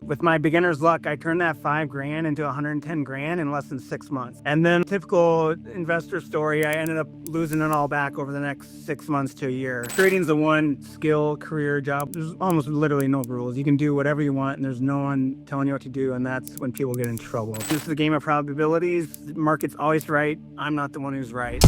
with my beginner's luck, I turned that $5 grand into 110 grand in less than 6 months. And then typical investor story, I ended up losing it all back over the next 6 months to a year. Trading's the one skill career job. There's almost literally no rules. You can do whatever you want and there's no one telling you what to do. And that's when people get in trouble. This is a game of probabilities. The market's always right. I'm not the one who's right.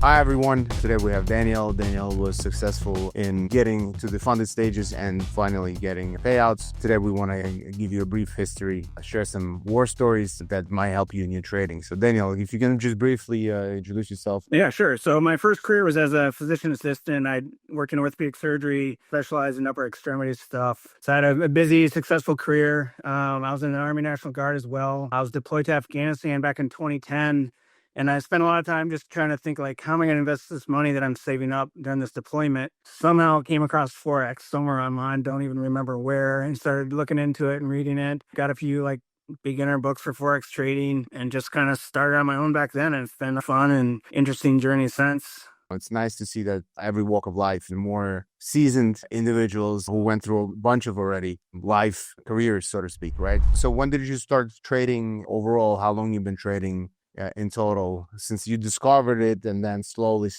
Hi everyone, today we have Danielle. Danielle was successful in getting to the funded stages and finally getting payouts. Today we want to give you a brief history, share some war stories that might help you in your trading. So Danielle, if you can just briefly introduce yourself. Yeah, sure. So my first career was as a physician assistant. I worked in orthopedic surgery, specialized in upper extremity stuff. So I had a busy, successful career. I was in the Army National Guard as well. I was deployed to Afghanistan back in 2010. And I spent a lot of time just trying to think, like, how am I going to invest this money that I'm saving up during this deployment? Somehow came across Forex somewhere online, don't even remember where, and started looking into it and reading it. Got a few like beginner books for Forex trading and just kind of started on my own back then. And it's been a fun and interesting journey since. It's nice to see that every walk of life and more seasoned individuals who went through a bunch of already life careers, so to speak, right? So when did you start trading overall? How long you've been trading? In total, since you discovered it and then slowly.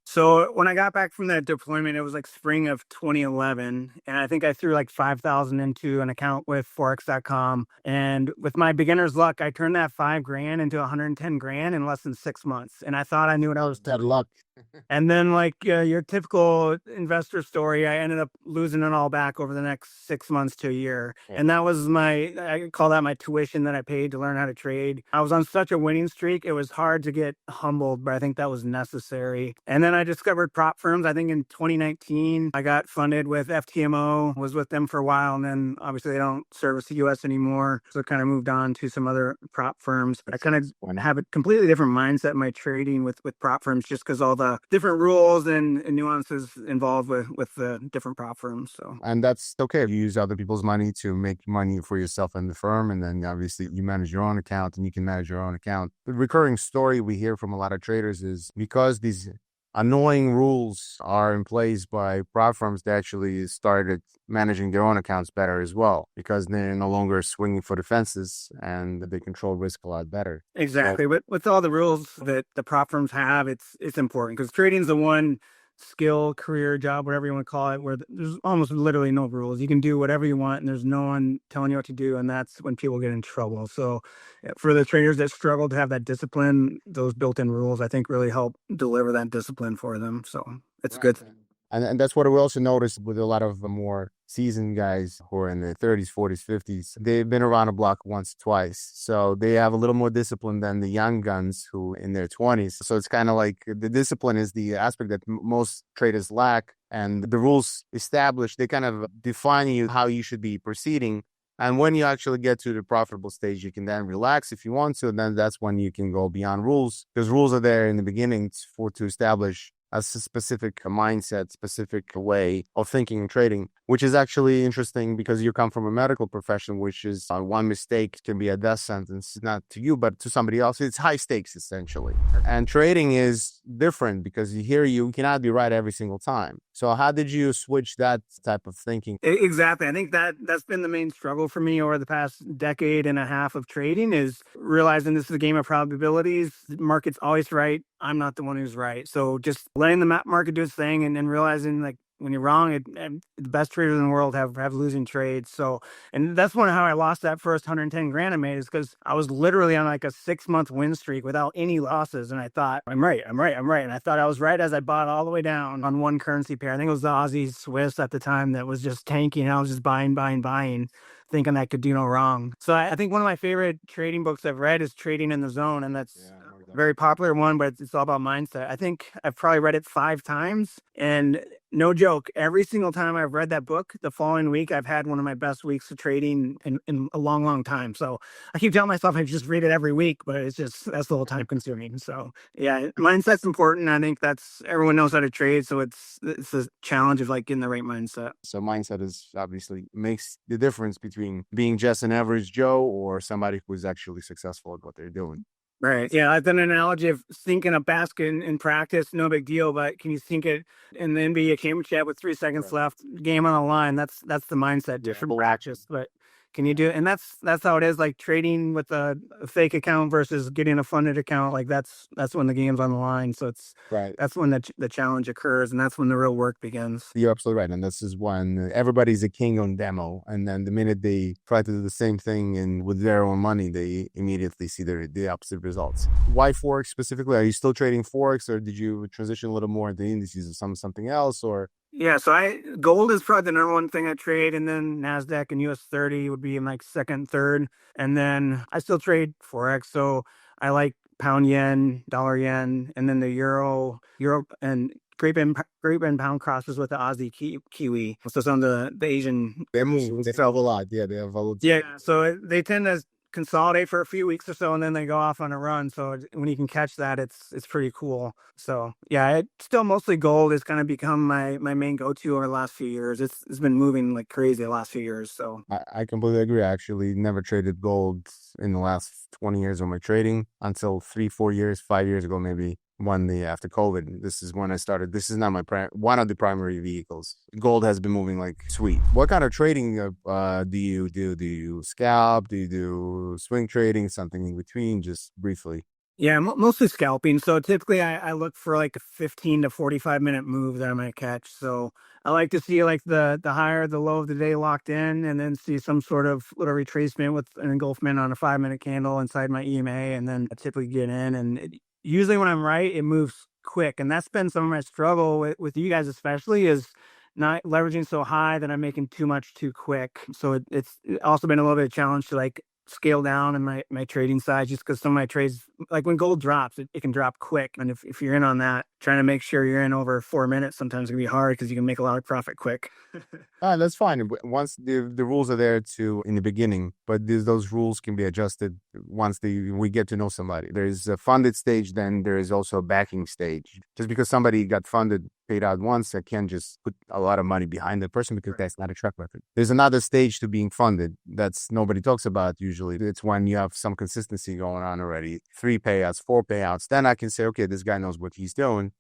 So when I got back from that deployment, it was like spring of 2011. And I think I threw like 5,000 into an account with Forex.com. And with my beginner's luck, I turned that $5 grand into 110 grand in less than 6 months. And I thought I knew what I was doing. That luck. And then like your typical investor story, I ended up losing it all back over the next 6 months to a year. Yeah. And that was I call that my tuition that I paid to learn how to trade. I was on such a winning streak. It was hard to get humbled, but I think that was necessary. And then I discovered prop firms. I think in 2019, I got funded with FTMO, was with them for a while. And then obviously they don't service the US anymore. So kind of moved on to some other prop firms. But I kind of have a completely different mindset in my trading with prop firms just because all the different rules and nuances involved with the different prop firms. So, and that's okay. You use other people's money to make money for yourself and the firm, and then obviously you manage your own account and you can manage your own account. The recurring story we hear from a lot of traders is because these annoying rules are in place by prop firms, they actually started managing their own accounts better as well, because they're no longer swinging for the fences and they control risk a lot better. Exactly. But with all the rules that the prop firms have, it's important because trading's the one skill, career, job, whatever you want to call it, where there's almost literally no rules. You can do whatever you want and there's no one telling you what to do. And that's when people get in trouble. So for the traders that struggle to have that discipline, those built-in rules, I think really help deliver that discipline for them. So it's good. And that's what we also noticed with a lot of more seasoned guys who are in their 30s, 40s, 50s. They've been around the block once, twice. So they have a little more discipline than the young guns who in their 20s. So it's kind of like the discipline is the aspect that most traders lack. And the rules established, they kind of define you how you should be proceeding. And when you actually get to the profitable stage, you can then relax if you want to. And then that's when you can go beyond rules, because rules are there in the beginning to establish a specific mindset, specific way of thinking and trading, which is actually interesting because you come from a medical profession, which is one mistake can be a death sentence, not to you, but to somebody else. It's high stakes, essentially. And trading is different because here you cannot be right every single time. So how did you switch that type of thinking? Exactly. I think that's been the main struggle for me over the past decade and a half of trading is realizing this is a game of probabilities. The market's always right. I'm not the one who's right. So just letting the market do its thing and realizing like when you're wrong, the best traders in the world have losing trades. So, and that's how I lost that first 110 grand I made is because I was literally on like a 6-month win streak without any losses. And I thought, I'm right. And I thought I was right as I bought all the way down on one currency pair. I think it was the Aussie Swiss at the time that was just tanking. I was just buying, thinking that could do no wrong. So I think one of my favorite trading books I've read is Trading in the Zone. And that's a very popular one, but it's all about mindset. I think I've probably read it 5 times and no joke, every single time I've read that book, the following week, I've had one of my best weeks of trading in a long, long time. So I keep telling myself I just read it every week, but it's just, that's a little time consuming. So yeah, mindset's important. I think everyone knows how to trade. So it's a challenge of like getting the right mindset. So mindset is obviously makes the difference between being just an average Joe or somebody who's actually successful at what they're doing. Right. Yeah. I've done an analogy of sinking a basket in practice, no big deal, but can you sink it in the NBA championship with 3 seconds Right. left, game on the line? That's the mindset Yeah. different practice. But can you do it? And that's how it is. Like trading with a fake account versus getting a funded account. Like that's when the game's on the line. So Right. that's when the challenge occurs, and that's when the real work begins. You're absolutely right. And this is when everybody's a king on demo. And then the minute they try to do the same thing and with their own money, they immediately see the opposite results. Why Forex specifically? Are you still trading Forex, or did you transition a little more into indices or something else? Or Yeah, so gold is probably the number one thing I trade, and then Nasdaq and US 30 would be in like second, third, and then I still trade forex. So I like pound yen, dollar yen, and then the euro, and grape and pound crosses with the Aussie Kiwi. So some of the Asian they move, they fell a lot. Yeah, they have a yeah, so they tend to consolidate for a few weeks or so, and then they go off on a run. So when you can catch that, it's pretty cool. So yeah, it still mostly gold has kind of become my main go-to over the last few years. It's been moving like crazy the last few years. So I completely agree. I actually never traded gold in the last 20 years of my trading until 3, 4 years, 5 years ago, maybe after COVID. This is when I started. This is not my one of the primary vehicles. Gold has been moving like sweet. What kind of trading do you do? Do you scalp? Do you do swing trading? Something in between? Just briefly. yeah, mostly scalping. So typically I look for like a 15 to 45 minute move that I'm gonna catch. So I like to see like the higher, the low of the day locked in, and then see some sort of little retracement with an engulfment on a 5 minute candle inside my EMA, and then I typically get in. And usually when I'm right, it moves quick, and that's been some of my struggle with you guys, especially is not leveraging so high that I'm making too much too quick. So it's also been a little bit of a challenge to like scale down in my trading side, just because some of my trades, like when gold drops, it can drop quick. And if you're in on that, trying to make sure you're in over 4 minutes sometimes it can be hard because you can make a lot of profit quick. That's fine. Once the rules are there in the beginning, but those rules can be adjusted once we get to know somebody. There's a funded stage, then there is also a backing stage. Just because somebody got funded, paid out once, I can't just put a lot of money behind the person because that's not a track record. There's another stage to being funded that's nobody talks about usually. It's when you have some consistency going on already. 3 payouts, 4 payouts. Then I can say, okay, this guy knows what he's doing.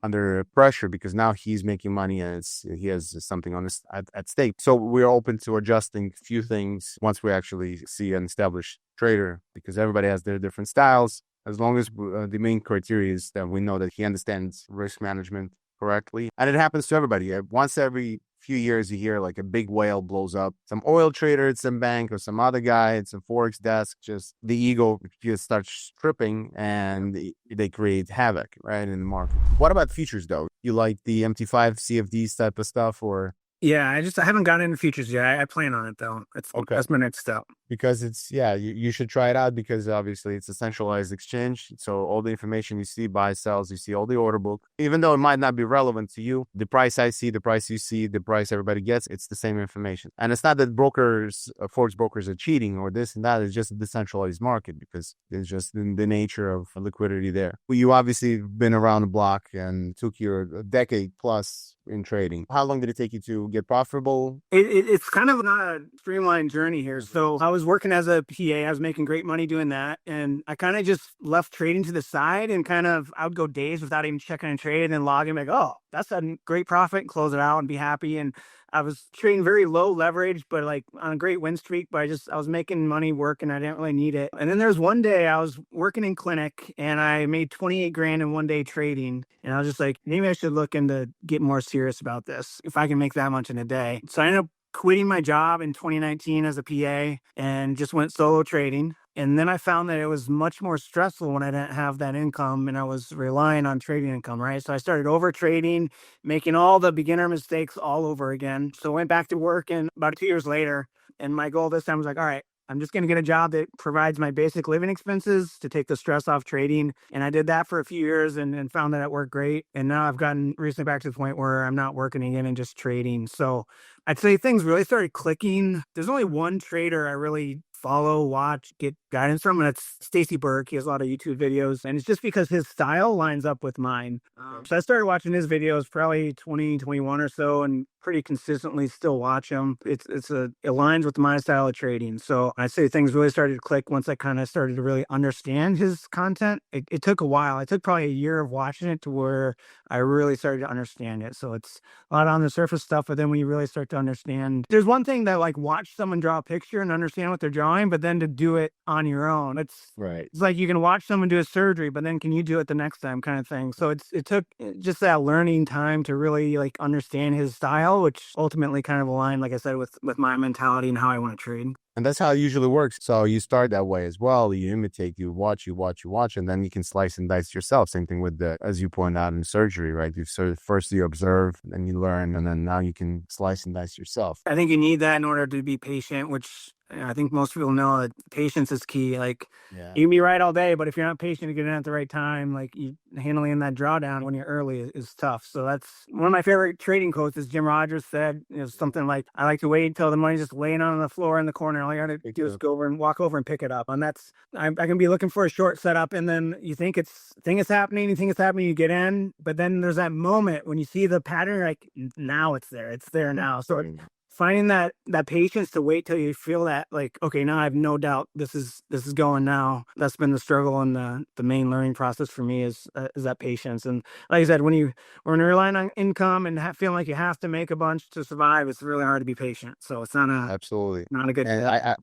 Under pressure because now he's making money and he has something on this at stake. So we're open to adjusting a few things once we actually see an established trader because everybody has their different styles. As long as the main criteria is that we know that he understands risk management correctly. And it happens to everybody. Once every few years you hear like a big whale blows up, some oil trader at some bank or some other guy at some forex desk, just the ego just starts tripping and they create havoc right in the market. What about futures though? You like the MT5 CFDs type of stuff or? Yeah, I haven't gotten into futures yet. I plan on it though. Okay. That's my next step. Because you should try it out because obviously it's a centralized exchange. So all the information you see, buy, sells, you see all the order book, even though it might not be relevant to you, the price I see, the price you see, the price everybody gets, it's the same information. And it's not that forex brokers are cheating or this and that. It's just a decentralized market because it's just the nature of liquidity there. You obviously been around the block and took your a decade plus in trading. How long did it take you to get profitable? It's kind of not a streamlined journey here. So I was working as a PA. I was making great money doing that. And I kind of just left trading to the side and I would go days without even checking a trade and logging like, oh, that's a great profit and close it out and be happy. And I was trading very low leverage, but like on a great win streak, but I was making money work and I didn't really need it. And then there's one day I was working in clinic and I made 28 grand in one day trading. And I was just like, maybe I should look into get more serious about this if I can make that much in a day. So I ended up quitting my job in 2019 as a PA and just went solo trading. And then I found that it was much more stressful when I didn't have that income and I was relying on trading income, right? So I started over trading, making all the beginner mistakes all over again. So I went back to work and about 2 years later, and my goal this time was like, all right, I'm just going to get a job that provides my basic living expenses to take the stress off trading. And I did that for a few years and found that it worked great. And now I've gotten recently back to the point where I'm not working again and just trading. So I'd say things really started clicking. There's only one trader I really follow, watch, get guidance from, and it's Stacy Burke. He has a lot of YouTube videos, and it's just because his style lines up with mine. So I started watching his videos probably 2021 or so, and pretty consistently still watch him. It aligns with my style of trading. So I say things really started to click once I kind of started to really understand his content. It took a while. It took probably a year of watching it to where I really started to understand it. So it's a lot on the surface stuff, but then when you really start to understand, there's one thing that like watch someone draw a picture and understand what they're drawing, but then to do it on your own, it's like you can watch someone do a surgery, but then can you do it the next time, kind of thing. So it took just that learning time to really like understand his style, which ultimately kind of aligned, like I said, with my mentality and how I want to trade. And that's how it usually works. So you start that way as well. You imitate, you watch, and then you can slice and dice yourself. Same thing with as you point out in surgery, right? First you observe, then you learn, and then now you can slice and dice yourself. I think you need that in order to be patient, which I think most people know that patience is key. Like you can be right all day, but if you're not patient to get in at the right time, like handling that drawdown when you're early is tough. So that's one of my favorite trading quotes. Is Jim Rogers said, something like, "I like to wait until the money's just laying on the floor in the corner. All you got to do is walk over and pick it up." And that's I can be looking for a short setup, and then you think it's happening, you get in, but then there's that moment when you see the pattern, like now it's there now. So finding that patience to wait till you feel that, like, okay, now I have no doubt this is going now. That's been the struggle and the main learning process for me is that patience. And like I said, when you're relying on income and feeling like you have to make a bunch to survive, it's really hard to be patient. So it's not a good. And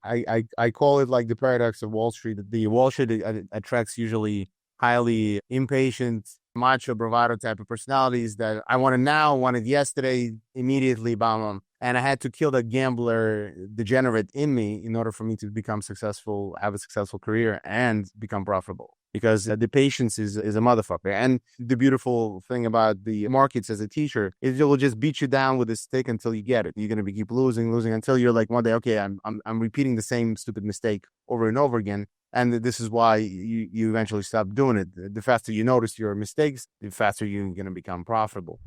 I call it like the paradox of Wall Street. The Wall Street attracts usually highly impatient, macho, bravado type of personalities that I want it now, want it yesterday, immediately, bam. And I had to kill the gambler degenerate in me in order for me to become successful, have a successful career, and become profitable. Because the patience is a motherfucker. And the beautiful thing about the markets as a teacher is it will just beat you down with a stick until you get it. You're going to keep losing until you're like one day, okay, I'm repeating the same stupid mistake over and over again. And this is why you eventually stop doing it. The faster you notice your mistakes, the faster you're going to become profitable.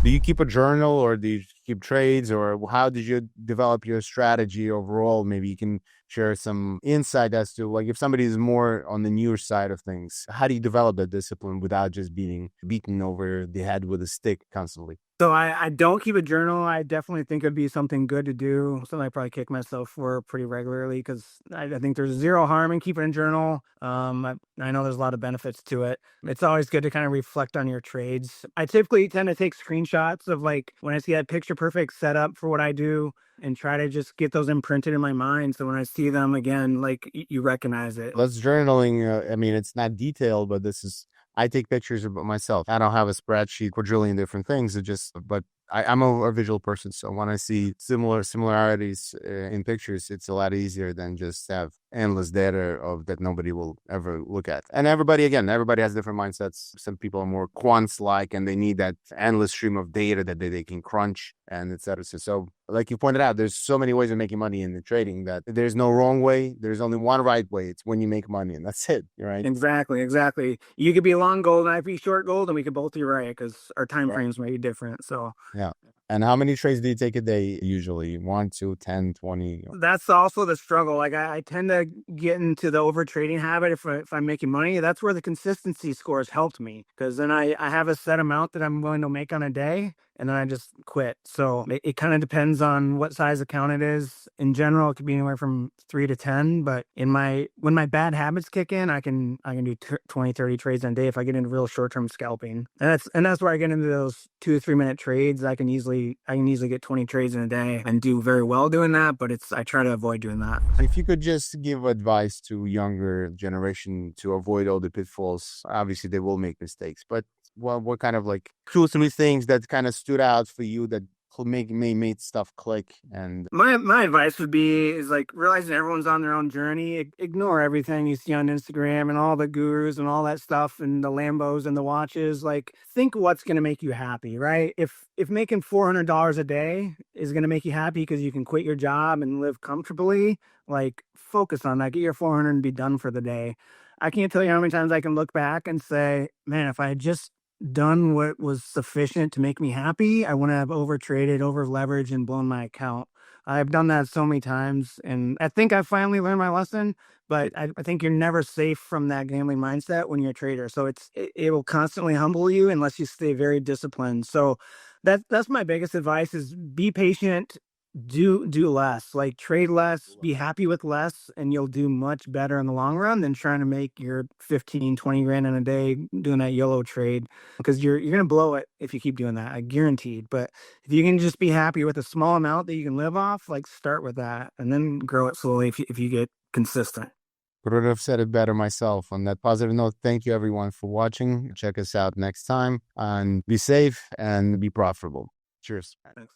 Do you keep a journal, or do you keep trades, or how did you develop your strategy overall? Maybe you can share some insight as to, like, if somebody is more on the newer side of things, how do you develop that discipline without just being beaten over the head with a stick constantly? So I don't keep a journal. I definitely think it'd be something good to do. Something I probably kick myself for pretty regularly, because I think there's zero harm in keeping a journal. I know there's a lot of benefits to it. It's always good to kind of reflect on your trades. I typically tend to take screenshots of, like, when I see that picture perfect setup for what I do, and try to just get those imprinted in my mind. So when I see them again, like, you recognize it. That's journaling. I mean, it's not detailed, but I take pictures of myself. I don't have a spreadsheet, quadrillion different things. But I'm a visual person. So when I see similarities in pictures, it's a lot easier than just have endless data that nobody will ever look at. And everybody has different mindsets. Some people are more quants-like, and they need that endless stream of data that they can crunch, and et cetera. So like you pointed out, there's so many ways of making money in the trading that there's no wrong way. There's only one right way. It's when you make money, and that's it. Right? Exactly. You could be long gold and I be short gold, and we could both be right, because our time frames may be different. So yeah. And how many trades do you take a day usually? 1, 2, 10, 20? That's also the struggle. Like I tend to get into the over trading habit if I'm making money. That's where the consistency scores helped me, because then I have a set amount that I'm willing to make on a day, and then I just quit. So it kind of depends on what size account it is. In general, it could be anywhere from 3 to 10. But when my bad habits kick in, I can do 20, 30 trades in a day if I get into real short-term scalping. And that's where I get into those 2 to 3 minute trades. I can easily get 20 trades in a day and do very well doing that. But I try to avoid doing that. If you could just give advice to younger generation to avoid all the pitfalls, obviously they will make mistakes, but what kind of, like, 2 or 3 things that kind of stood out for you that made stuff click? And my advice would be is, like, realizing everyone's on their own journey. Ignore everything you see on Instagram and all the gurus and all that stuff and the Lambos and the watches. Like, think what's going to make you happy, right? If making $400 a day is going to make you happy because you can quit your job and live comfortably, like, focus on that. Get your 400 and be done for the day. I can't tell you how many times I can look back and say, man, if I had just done what was sufficient to make me happy, I wouldn't have over traded, over leveraged, and blown my account. I've done that so many times, and I think I finally learned my lesson. But I think you're never safe from that gambling mindset when you're a trader. So it will constantly humble you unless you stay very disciplined. So that's my biggest advice: is be patient, do less, like trade less, be happy with less, and you'll do much better in the long run than trying to make your 15-20 grand in a day doing that YOLO trade, because you're gonna blow it if you keep doing that, I guaranteed. But if you can just be happy with a small amount that you can live off, like start with that and then grow it slowly if you get consistent. Couldn't have said it better myself. On that positive note, thank you everyone for watching. Check us out next time and be safe and be profitable. Cheers. Thanks.